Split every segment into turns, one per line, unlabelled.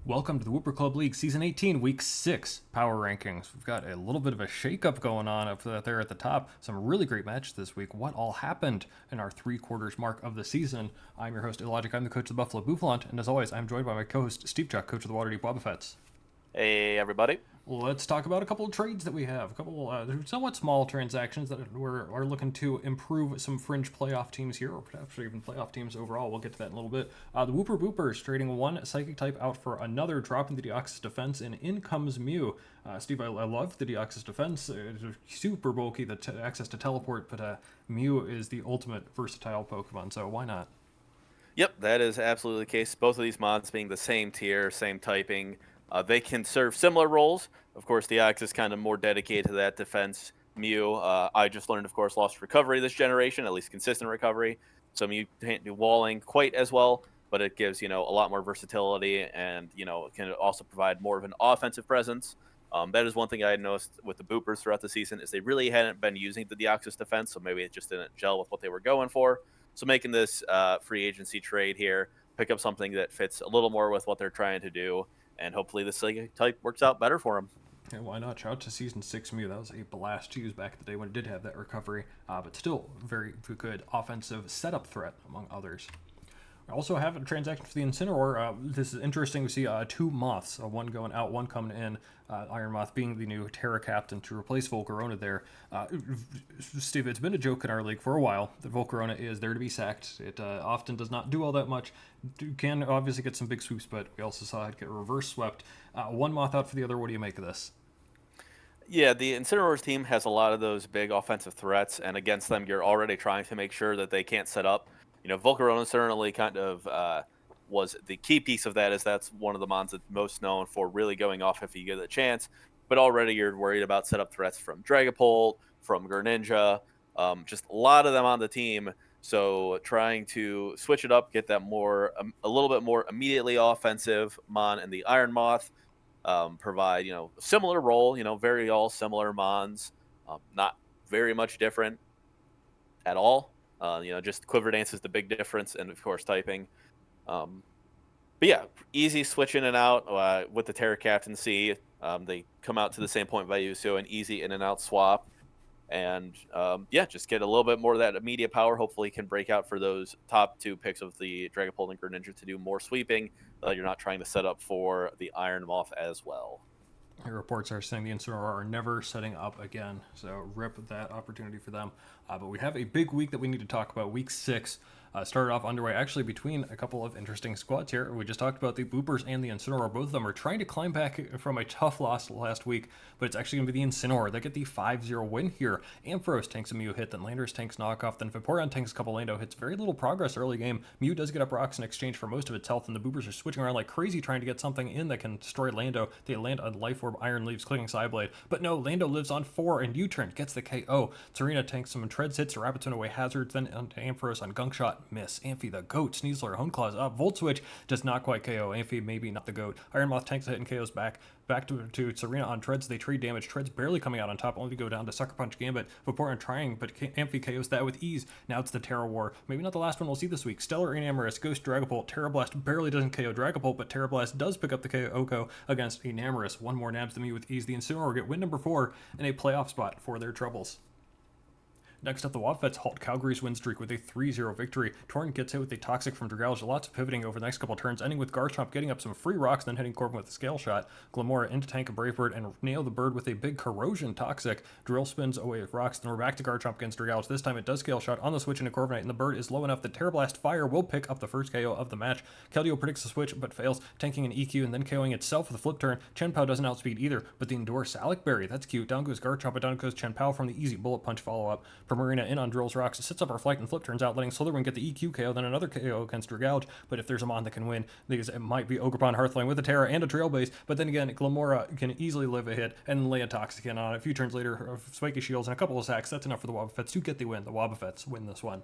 Welcome to the Wooper Club League Season 18, Week 6 Power Rankings. We've got a little bit of a shakeup going on up there at the top. Some really great matches this week. What all happened in our three-quarters mark of the season? I'm your host, IllLogic. I'm the coach of the Buffalo Bouffalant, and as always, I'm joined by my co-host, SteveChuck, coach of the Waterdeep Wobbuffets.
Hey, everybody.
Let's talk about a couple of trades that we have. A couple somewhat small transactions that are looking to improve some fringe playoff teams here, or perhaps even playoff teams overall. We'll get to that in a little bit. The Wooper Boopers trading one Psychic type out for another, dropping the Deoxys defense, and in comes Mew. Steve, I love the Deoxys defense. It's super bulky, the access to teleport, but Mew is the ultimate versatile Pokemon, so why not?
Yep, that is absolutely the case. Both of these mods being the same tier, same typing, they can serve similar roles. Of course, the Axe is kind of more dedicated to that defense. Mew, I just learned, of course, lost recovery this generation, at least consistent recovery. So Mew can't do walling quite as well, but it gives, a lot more versatility and, it can also provide more of an offensive presence. That is one thing I had noticed with the Boopers throughout the season is they really hadn't been using the Deoxys defense, so maybe it just didn't gel with what they were going for. So making this free agency trade here, pick up something that fits a little more with what they're trying to do, and hopefully this type works out better for them.
Yeah, why not? Shout out to Season 6 Mew. That was a blast to use back in the day when it did have that recovery, but still very good offensive setup threat, among others. I also have a transaction for the Incineroar. This is interesting. We see two moths, one going out, one coming in. Iron Moth being the new Terra Captain to replace Volcarona there. Steve, it's been a joke in our league for a while that Volcarona is there to be sacked. It often does not do all that much. Can obviously get some big swoops, but we also saw it get reverse swept. One moth out for the other. What do you make of this?
Yeah, the Incineroar's team has a lot of those big offensive threats, and against them, you're already trying to make sure that they can't set up. Volcarona certainly kind of was the key piece of that, is that's one of the mons that's most known for really going off if you get a chance. But already you're worried about setup threats from Dragapult, from Greninja, just a lot of them on the team. So trying to switch it up, get that a little bit more immediately offensive mon and the Iron Moth, provide a similar role, very all similar mons, not very much different at all. Just Quiver Dance is the big difference, and of course typing. Um, but yeah, easy switch in and out with the Terra Captaincy. They come out to the same point value, so an easy in and out swap. And yeah, just get a little bit more of that immediate power. Hopefully, can break out for those top two picks of the Dragapult and Greninja to do more sweeping. You're not trying to set up for the Iron Moth as well.
Reports are saying the Incineroar are never setting up again, so rip that opportunity for them. But we have a big week that we need to talk about, Week 6. Started off underway actually between a couple of interesting squads here. We just talked about the Boopers and the Incineroar. Both of them are trying to climb back from a tough loss last week, but it's actually going to be the Incineroar that get the 5-0 win here. Ampharos tanks a Mew hit, then Landorus tanks knockoff, then Vaporeon tanks a couple Lando hits. Very little progress early game. Mew does get up rocks in exchange for most of its health, and the Boopers are switching around like crazy trying to get something in that can destroy Lando. They land on Life Orb, Iron Leaves, clicking Psyblade, but no, Lando lives on 4, and U-turn gets the KO. Serena tanks some Treads hits, Rabbitune away hazards, then onto Ampharos on Gunk Shot, miss. Amphi the goat, Sneasler, Hone Claws up, Volt Switch does not quite KO. Amphi maybe not the goat. Iron Moth tanks a hit and KOs back to Serena on Treads. They trade damage. Treads barely coming out on top, only to go down to Sucker Punch Gambit. Vaporeon trying, but Amphi KOs that with ease. Now it's the Terra War. Maybe not the last one we'll see this week. Stellar Enamorous, Ghost Dragapult, Terra Blast barely doesn't KO Dragapult, but Terra Blast does pick up the KO against Enamorous. One more nabs than me with ease. The Incineroar get win number 4 and a playoff spot for their troubles. Next up, the Wobbuffets halt Calgary's win streak with a 3-0 victory. Torrent gets hit with a Toxic from Dragalge. Lots of pivoting over the next couple turns, ending with Garchomp getting up some free rocks, then hitting Corbin with a Scale Shot. Glamora into tank a Brave Bird and nail the bird with a big Corrosion Toxic. Drill spins away with rocks, then we're back to Garchomp against Dragalge. This time it does Scale Shot on the switch into Corviknight, and the bird is low enough that Terra Blast Fire will pick up the first KO of the match. Keldeo predicts the switch, but fails, tanking an EQ and then KOing itself with a flip turn. Chien-Pao doesn't outspeed either, but the Endure Salic Berry, that's cute. Down goes Garchomp, but down goes Chien-Pao from the easy Bullet Punch follow-up. Primarina in on Drill's rocks, sits up our flight and flip turns out, letting Slytherin get the EQ KO, then another KO against Dragalge. But if there's a mon that can win, because it might be Ogerpon Hearthling with a Terra and a Trailbase, but then again, Glamora can easily live a hit and lay a Toxic in on it. A few turns later, Spiky Shields and a couple of sacks, that's enough for the Wobbuffets to get the win. The Wobbuffets win this one.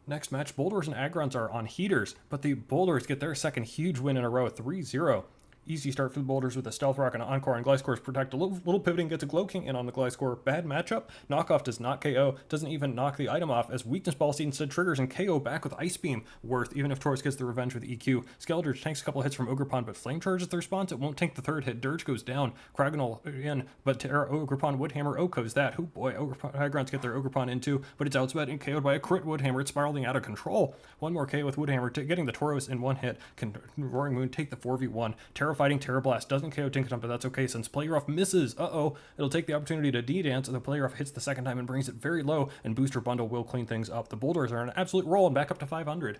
Next match, Boldores and Agrons are on heaters, but the Boldores get their second huge win in a row, 3-0. Easy start for the Boulders with a Stealth Rock and an Encore and Gliscor's protect. A little pivoting gets a Glow King in on the Gliscor. Bad matchup. Knockoff does not KO. Doesn't even knock the item off as Weakness Ball Seed instead triggers and KO back with Ice Beam. Worth, even if Taurus gets the revenge with EQ. Skeletor tanks a couple hits from Ogerpon, but Flame Charge is the response. It won't tank the third hit. Dirge goes down. Cragonal in, but Terra, Ogerpon, Woodhammer, Oko's that. Oh boy, Hygrons get their Ogerpon into, but it's outsped and KO'd by a crit Woodhammer. It's spiraling out of control. One more KO with Woodhammer, getting the Tauros in one hit. Can Roaring Moon take the 4v1? Terra fighting Terra Blast doesn't KO Tinkaton, but that's okay since Player Off misses. It'll take the opportunity to D-Dance, and the Player Off hits the second time and brings it very low, and Booster Bundle will clean things up. The Boulders are on an absolute roll and back up to 500.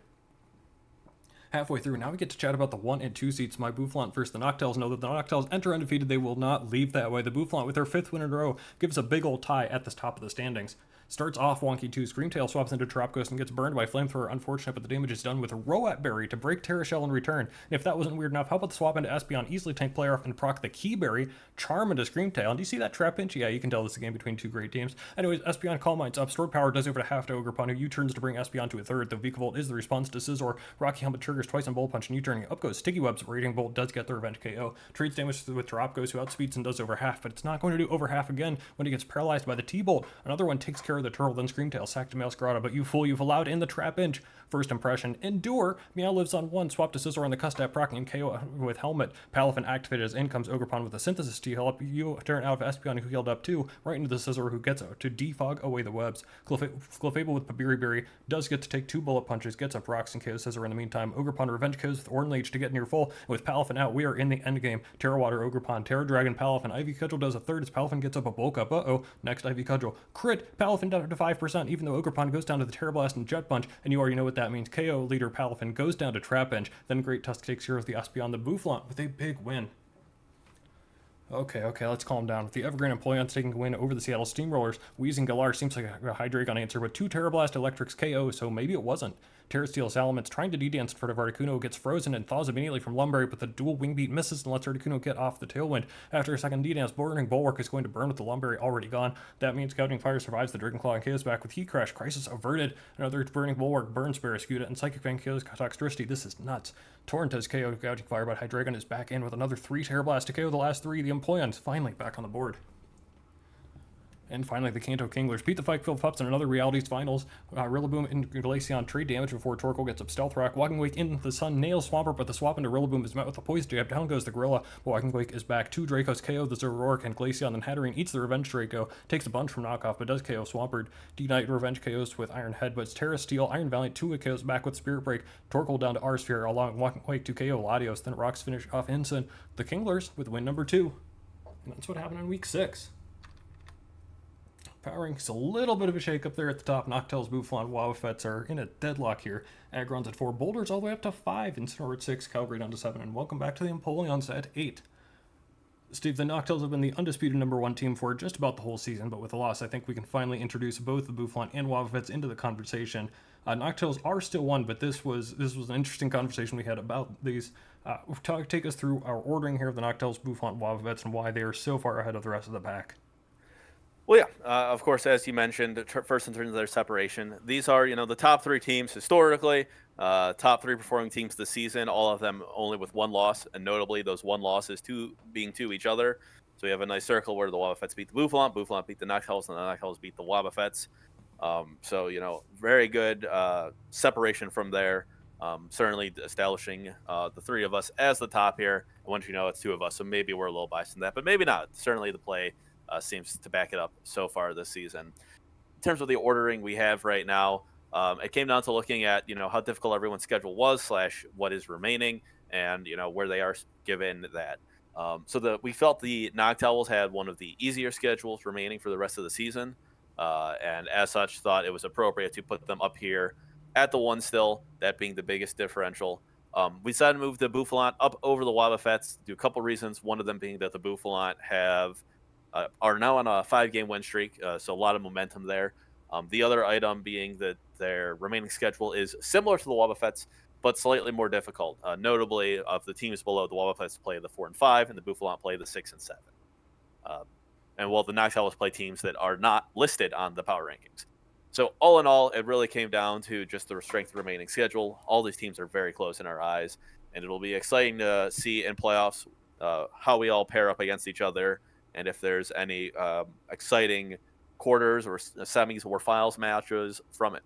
Halfway through, now we get to chat about the 1 and 2 seats. My Bouffalant versus the Noctels. Know that the Noctels enter undefeated. They will not leave that way. The Bouffalant, with their 5th win in a row, gives a big old tie at the top of the standings. Starts off wonky 2. Screamtail swaps into Trap Ghost and gets burned by Flamethrower. Unfortunate, but the damage is done with a Roat Berry to break Terra Shell in return. And if that wasn't weird enough, how about the swap into Espeon? Easily tank Player Off and proc the Key Berry. Charm into Screamtail. And do you see that Trap Pinch? Yeah, you can tell this is a game between two great teams. Anyways, Espeon Calm Mind's up. Stored Power does over to half to Ogerpon, who U-turns to bring Espeon to a third. The Vikavolt is the response to Scizor. Rocky Helmet triggers twice on Bolt Punch and U-turning. Up goes Sticky Webs. Raging Bolt does get the revenge KO. Trades damage with Drop Ghost, who outspeeds and does over half, but it's not going to do over half again when he gets paralyzed by the T-Bolt. Another one takes care of the Turtle, then Screamtail. Sack to Maelstrom, but you fool, you've allowed in the Trap Inch. First impression, Endure. Meow lives on 1, swap to Scizor on the Custap, proccing and KO with Helmet. Palafin activated as in comes Ogerpon with a Synthesis to heal up. You turn out of Espeon, who healed up too, right into the Scizor, who gets to defog away the webs. Clefable with Babiri Berry does get to take 2 bullet punches, gets up rocks and KOs Scizor in the meantime. Ogerpon revenge KOs with Ornlage to get near full. And with Palafin out, we are in the endgame. Terra Water, Ogerpon, Terra Dragon, Palafin. Ivy Cudgel does a third as Palafin gets up a bulk up. Next Ivy Cudgel. Crit, Palafin down to 5%, even though Ogerpon goes down to the Terra Blast and Jet Punch, and you already know what that means. KO leader Palafin goes down to Trap Bench, then Great Tusk takes care of the Espeon. The Bouffalant with a big win. Okay, let's calm down. With the Evergreen Employons taking a win over the Seattle Steamrollers, Wheezing Galar seems like a Hydreigon answer, but 2 Terra Blast Electrics KO, so maybe it wasn't. Terra Steel Salamence trying to D-Dance in front of Articuno, gets frozen and thaws immediately from Lumberry, but the dual Wing Beat misses and lets Articuno get off the Tailwind. After a second D-Dance, Burning Bulwark is going to burn with the Lumberry already gone. That means Scouting Fire survives the Dragonclaw and KOs back with Heat Crash. Crisis averted. Another Burning Bulwark burns Barraskewda, and Psychic Fang KOs Toxtricity. This is nuts. Torrent has KO'd Gouting Fire, but Hydreigon is back in with another 3 Terra Blast to KO the last 3. The Employons finally back on the board. And finally, the Kanto Kinglers beat the Fikefilled Pups in another Realities Finals. Rillaboom and Glaceon trade damage before Torkoal gets up Stealth Rock. Walking Wake in the sun nails Swampert, but the swap into Rillaboom is met with a Poison Jab. Down goes the Gorilla, but Walking Wake is back. 2 Dracos KO the Zoroark, and Glaceon then Hatterene eats the Revenge Draco. Takes a bunch from Knockoff, but does KO Swampert. D-Knight Revenge KOs with Iron Headbutts. Terra Steel, Iron Valiant, 2 KOs back with Spirit Break. Torkoal down to R-Sphere, along Walking Wake to KO Latios. Then Rocks finish off Ensign. The Kinglers with win number 2. And that's what happened in week 6. Power rankings, a little bit of a shake-up there at the top. Noctels, Bouffalant, Wobbuffets are in a deadlock here. Agron's at 4, Boulders all the way up to 5, Incineroar at 6, Calgary down to 7, and welcome back to the Empoleons at 8. Steve, the Noctels have been the undisputed number 1 team for just about the whole season, but with a loss, I think we can finally introduce both the Bouffalant and Wobbuffets into the conversation. Noctels are still 1, but this was an interesting conversation we had about these. Take us through our ordering here of the Noctels, Bouffalant, Wobbuffets, and why they are so far ahead of the rest of the pack.
Well, yeah, of course, as you mentioned, first in terms of their separation, these are, the top 3 teams historically, top 3 performing teams this season, all of them only with 1 loss, and notably those 1 losses being to each other. So we have a nice circle where the Wobbuffets beat the Bouffalant, Bouffalant beat the Noctels, and the Noctels beat the Wobbuffets. So, very good separation from there. Certainly establishing the 3 of us as the top here. And once you know it's 2 of us, so maybe we're a little biased in that, but maybe not. Certainly the play seems to back it up so far this season. In terms of the ordering we have right now, it came down to looking at, how difficult everyone's schedule was / what is remaining and, where they are given that. So we felt the Noctowls had one of the easier schedules remaining for the rest of the season. And as such, thought it was appropriate to put them up here at the 1 still, that being the biggest differential. We decided to move the Bouffalant up over the Wobbuffets due to a couple reasons. One of them being that the Bouffalant are now on a 5-game win streak, so a lot of momentum there. The other item being that their remaining schedule is similar to the Wobbuffets, but slightly more difficult. Notably, of the teams below, the Wobbuffets play the 4 and 5, and the Bouffalant play the 6 and 7. And while the Noctowls play teams that are not listed on the power rankings. So all in all, it really came down to just the strength of the remaining schedule. All these teams are very close in our eyes. and it'll be exciting to see in playoffs how we all pair up against each other, and if there's any exciting quarters or semis or finals matches from it.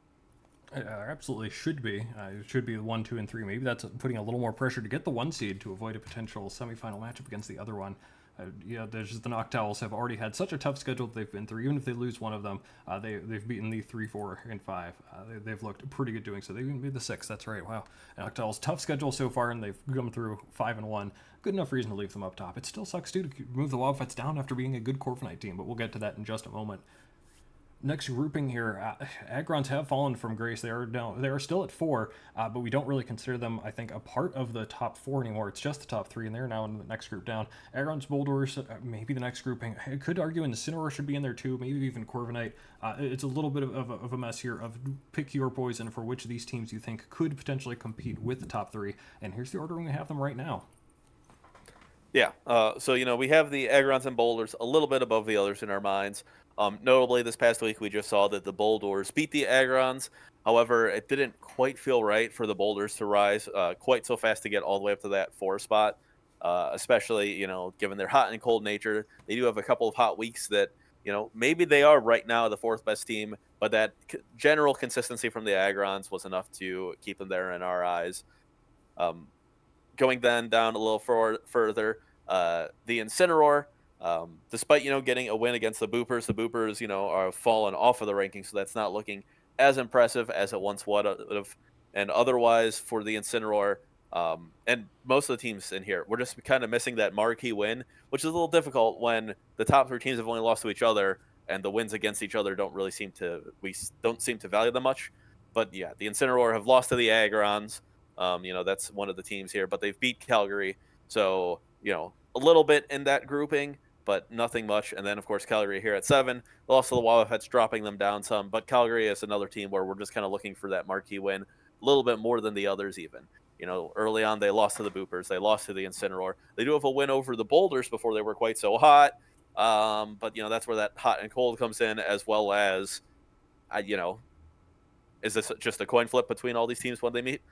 Absolutely should be. It should be the 1, 2, and 3. Maybe that's putting a little more pressure to get the 1 seed to avoid a potential semifinal matchup against the other one. There's just the Noctowls have already had such a tough schedule that they've been through. Even if they lose one of them, they've beaten the 3, 4, and 5. They've looked pretty good doing so. They've even beat the 6. That's right. Wow. Noctowls tough schedule so far, and they've come through 5 and 1. Good enough reason to leave them up top. It still sucks too to move the Wobbuffets down after being a good Corviknight team, but we'll get to that in just a moment. Next grouping here, Agrons have fallen from grace. They are still at 4, but we don't really consider them, I think, a part of the top 4 anymore. It's just the top 3, and they're now in the next group down. Agrons, Boldores, maybe the next grouping. I could argue Incineroar should be in there too, maybe even Corviknight. It's a little bit of a mess here of pick your poison for which of these teams you think could potentially compete with the top 3. And here's the ordering we have them right now.
Yeah, so we have the Agrons and Boulders a little bit above the others in our minds. Notably, this past week we just saw that the Boldores beat the Agrons. However, it didn't quite feel right for the Boulders to rise quite so fast to get all the way up to that 4 spot. Especially, given their hot and cold nature, they do have a couple of hot weeks that maybe they are right now the 4th best team, but that general consistency from the Agrons was enough to keep them there in our eyes. Going then down a little further, the Incineroar, despite getting a win against the Boopers, are fallen off of the rankings, so that's not looking as impressive as it once would have. And otherwise, for the Incineroar, and most of the teams in here, we're just kind of missing that marquee win, which is a little difficult when the top 3 teams have only lost to each other, and the wins against each other we don't seem to value them much. But yeah, the Incineroar have lost to the Agrons. That's one of the teams here, but they've beat Calgary. So, a little bit in that grouping, but nothing much. And then, of course, Calgary here at 7. They lost to the Wobbuffets, dropping them down some. But Calgary is another team where we're just kind of looking for that marquee win a little bit more than the others even. Early on, they lost to the Boopers. They lost to the Incineroar. They do have a win over the Boulders before they were quite so hot. But, that's where that hot and cold comes in, as well as, is this just a coin flip between all these teams when they meet?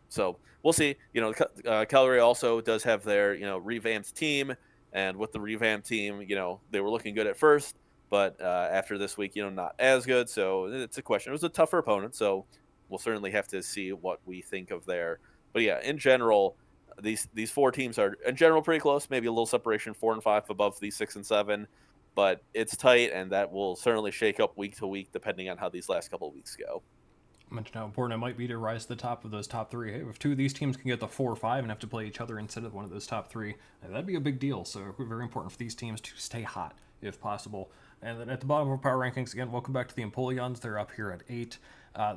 So we'll see. Calgary also does have their revamped team, and with the revamped team, they were looking good at first, but after this week, not as good. So it's a question. It was a tougher opponent, so we'll certainly have to see what we think of there. But yeah, in general, these 4 teams are in general pretty close. Maybe a little separation, 4 and 5 above these 6 and 7, but it's tight, and that will certainly shake up week to week depending on how these last couple of weeks go.
Mentioned how important it might be to rise to the top of those top 3. Hey, if 2 of these teams can get the 4 or 5 and have to play each other instead of one of those top 3, that'd be a big deal. So very important for these teams to stay hot if possible. And then at the bottom of our power rankings, again, welcome back to the Empoleons. They're up here at 8.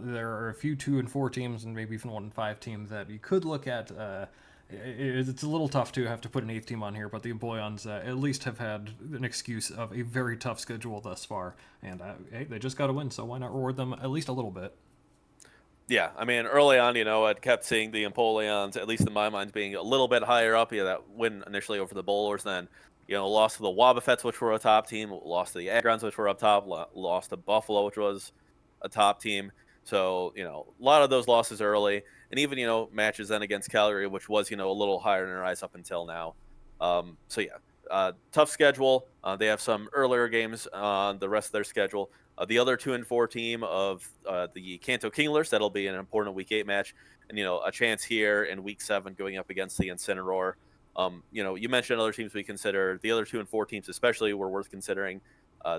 There are a few 2 and 4 teams, and maybe even 1 and 5 teams that you could look at. It's a little tough to have to put an 8th team on here, but the Empoleons at least have had an excuse of a very tough schedule thus far. And hey, they just got to win, so why not reward them at least a little bit?
Yeah, I mean, early on, I kept seeing the Empoleons, at least in my mind, being a little bit higher up. Yeah, that win initially over the Bowlers, then, lost to the Wobbuffets, which were a top team, lost to the Agrons, which were up top, lost to Buffalo, which was a top team. So, a lot of those losses early, and even, matches then against Calgary, which was, a little higher in their eyes up until now. So, yeah, tough schedule. They have some earlier games on the rest of their schedule. The other 2 and 4 team of the Kanto Kinglers, that'll be an important Week 8 match, and a chance here in Week 7 going up against the Incineroar. You mentioned other teams we consider. The other 2 and 4 teams, especially, were worth considering.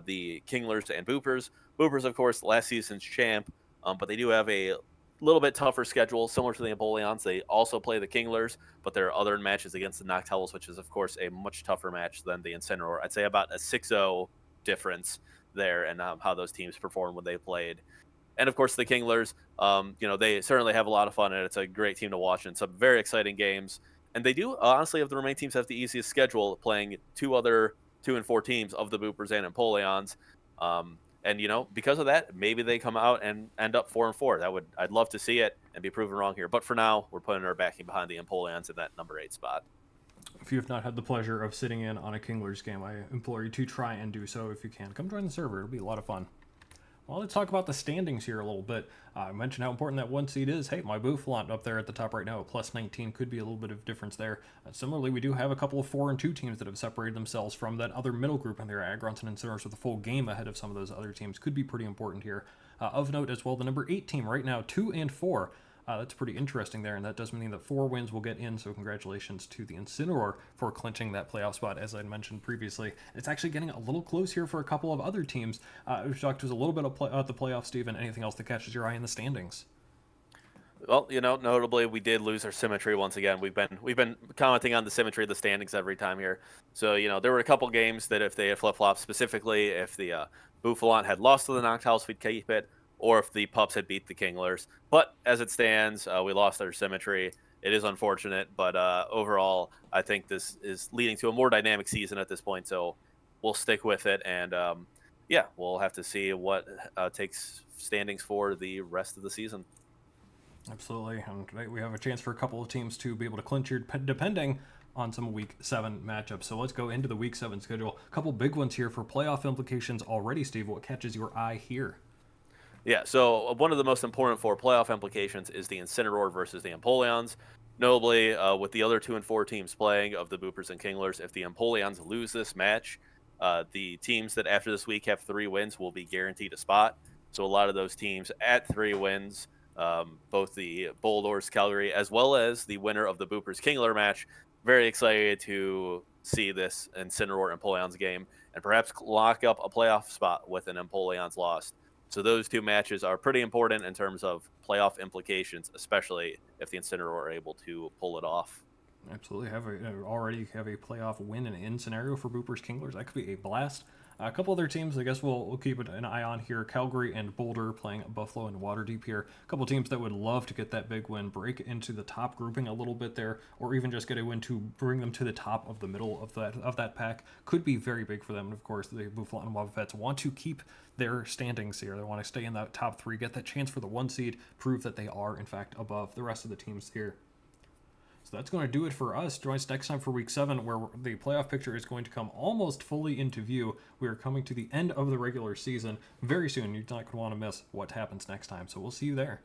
The Kinglers and Boopers. Boopers, of course, last season's champ, but they do have a little bit tougher schedule, similar to the Empoleons. They also play the Kinglers, but there are other matches against the Noctowls, which is, of course, a much tougher match than the Incineroar. I'd say about a 6-0 difference there, and how those teams performed when they played. And of course, the Kinglers, they certainly have a lot of fun, and it's a great team to watch, and some very exciting games. And they do, honestly, of the remaining teams, have the easiest schedule, playing 2 other 2 and 4 teams of the Boopers and Empoleons. And because of that, maybe they come out and end up 4 and 4. I'd love to see it and be proven wrong here. But for now, we're putting our backing behind the Empoleons in that number 8 spot.
If you have not had the pleasure of sitting in on a Kinglers game, I implore you to try and do so if you can. Come join the server. It'll be a lot of fun. Well, let's talk about the standings here a little bit. I mentioned how important that one seed is. Hey, my Bouffalant up there at the top right now, plus 19 could be a little bit of difference there. Similarly, we do have a couple of 4-2 teams that have separated themselves from that other middle group in there. Agrons and Incinerators with a full game ahead of some of those other teams could be pretty important here. Of note as well, the number 8 team right now, 2-4. That's pretty interesting there, and that does mean that 4 wins will get in, so congratulations to the Incineroar for clinching that playoff spot, as I mentioned previously. It's actually getting a little close here for a couple of other teams. We've talked to us a little bit about the playoffs, Steve, and anything else that catches your eye in the standings.
Well, notably we did lose our symmetry once again. We've been commenting on the symmetry of the standings every time here. So there were a couple games that if they had flip flopped, specifically if the Bouffalant had lost to the Knocked House, we'd keep it, or if the Pups had beat the Kinglers. But as it stands, we lost our symmetry. It is unfortunate, but overall, I think this is leading to a more dynamic season at this point. So we'll stick with it, and yeah, we'll have to see what takes standings for the rest of the season.
Absolutely, and tonight we have a chance for a couple of teams to be able to clinch here, depending on some Week 7 matchups. So let's go into the Week 7 schedule. A couple big ones here for playoff implications already, Steve. What catches your eye here?
Yeah, so one of the most important for playoff implications is the Incineroar versus the Empoleons. Notably, with the other 2 and 4 teams playing of the Boopers and Kinglers, if the Empoleons lose this match, the teams that after this week have 3 wins will be guaranteed a spot. So a lot of those teams at 3 wins, both the Boldores, Calgary, as well as the winner of the Boopers Kingler match, very excited to see this Incineroar Empoleons game and perhaps lock up a playoff spot with an Empoleons loss. So those 2 matches are pretty important in terms of playoff implications, especially if the Incineroar are able to pull it off.
Absolutely, already have a playoff win and in scenario for Boopers Kinglers. That could be a blast. A couple other teams, I guess we'll keep an eye on here. Calgary and Boulder playing Buffalo and Waterdeep here. A couple teams that would love to get that big win, break into the top grouping a little bit there, or even just get a win to bring them to the top of the middle of that pack. Could be very big for them. And of course, the Bouffalant and Wobbuffets want to keep their standings here. They want to stay in that top 3, get that chance for the 1 seed, prove that they are in fact above the rest of the teams here. So that's going to do it for us. Join us next time for Week 7, where the playoff picture is going to come almost fully into view. We are coming to the end of the regular season very soon. You're not going to want to miss what happens next time. So we'll see you there.